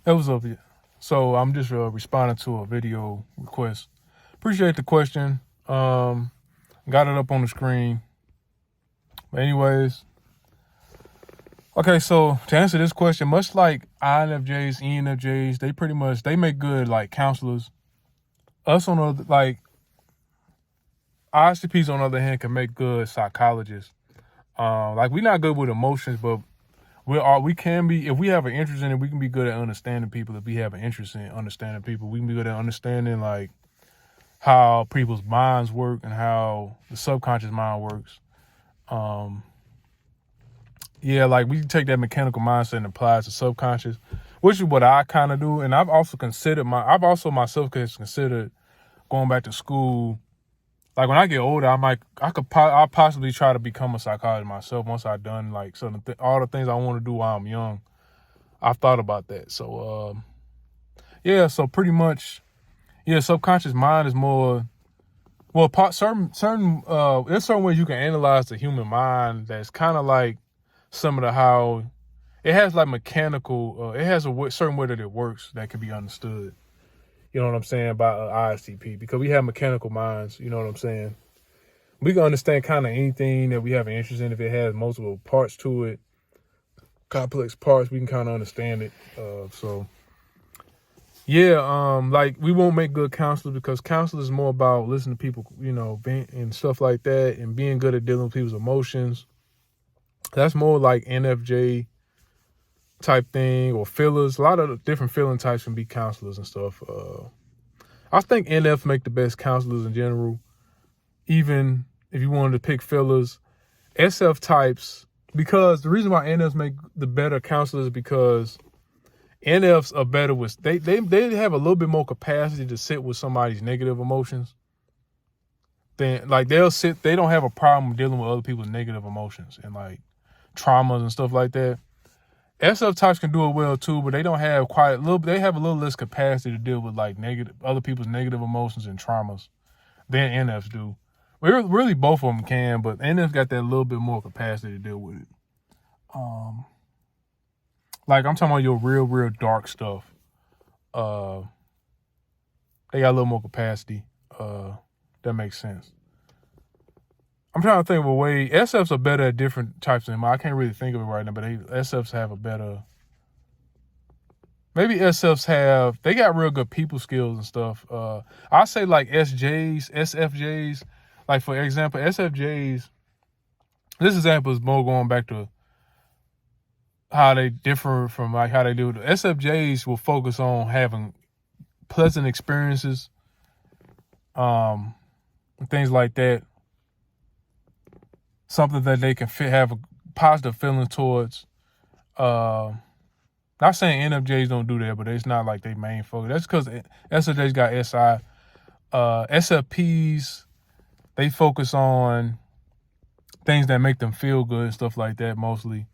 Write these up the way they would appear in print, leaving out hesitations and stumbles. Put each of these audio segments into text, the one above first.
That was up. So I'm just responding to a video request. Appreciate the question. Got it up on the screen. But anyways, okay. So to answer this question, much like INFJs, ENFJs, they make good like counselors. Us on the like ISTPs on the other hand can make good psychologists. Like we're not good with emotions, but we can be, if we have an interest in it, we can be good at understanding people. If we have an interest in understanding people, we can be good at understanding like how people's minds work and how the subconscious mind works. Yeah, like we take that mechanical mindset and apply it to subconscious, which is what I kind of do. And I've also myself considered going back to school. Like when I get older, I'll possibly try to become a psychologist myself once I've done like all the things I want to do while I'm young. I've thought about that. So, yeah, so pretty much, yeah, subconscious mind is more, well, there's certain ways you can analyze the human mind that's kind of like some of how it has like mechanical, it has a certain way that it works that can be understood. You know what I'm saying, by ISTP, because we have mechanical minds, you know what I'm saying? We can understand kind of anything that we have an interest in. If it has multiple parts to it, complex parts, we can kind of understand it. So, yeah, like we won't make good counselors because counselors is more about listening to people, you know, and stuff like that, and being good at dealing with people's emotions. That's more like NFJ type thing, or fillers. A lot of different feeling types can be counselors and stuff. I think NF make the best counselors in general. Even if you wanted to pick fillers, SF types, because the reason why NFs make the better counselors is because NFs are better with, they have a little bit more capacity to sit with somebody's negative emotions. Then like they don't have a problem dealing with other people's negative emotions and like traumas and stuff like that. SF types can do it well too, but they don't have they have a little less capacity to deal with like other people's negative emotions and traumas than NFs do. Really both of them can, but NFs got that little bit more capacity to deal with it. Like I'm talking about your real dark stuff. They got a little more capacity. That makes sense. I'm trying to think of a way. SFs are better at different types of them. I can't really think of it right now, but SFs have a better. Maybe they got real good people skills and stuff. I say like SFJs. Like for example, SFJs. This example is more going back to how they differ from like how they do it. SFJs will focus on having pleasant experiences, and things like that. Something that they can have a positive feeling towards. Not saying NFJs don't do that, but it's not like they main focus. That's because SFJs got SI. SFPs, they focus on things that make them feel good and stuff like that mostly.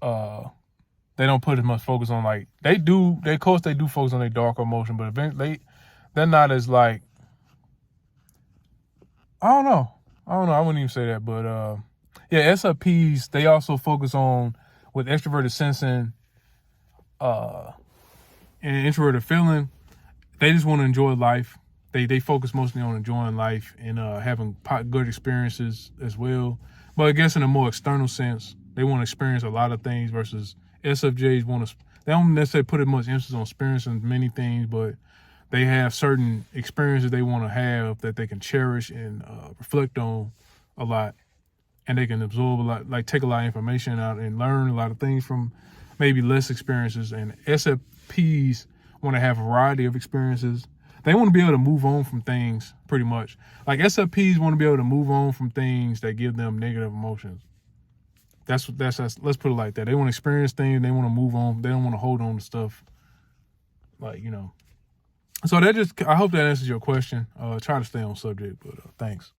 They don't put as much focus on like, of course they do focus on their darker emotion, but eventually they're not as like, I don't know. I wouldn't even say that, but yeah, SFPs, they also focus on with extroverted sensing and introverted feeling. They just want to enjoy life. They focus mostly on enjoying life and having good experiences as well. But I guess in a more external sense, they want to experience a lot of things versus SFJs they don't necessarily put as much emphasis on experiencing many things, but they have certain experiences they want to have that they can cherish and reflect on a lot. And they can absorb a lot, like take a lot of information out and learn a lot of things from maybe less experiences. And SFPs want to have a variety of experiences. They want to be able to move on from things pretty much. Like SFPs want to be able to move on from things that give them negative emotions. That's let's put it like that. They want to experience things. They want to move on. They don't want to hold on to stuff. Like, you know. So I hope that answers your question. Try to stay on subject, but thanks.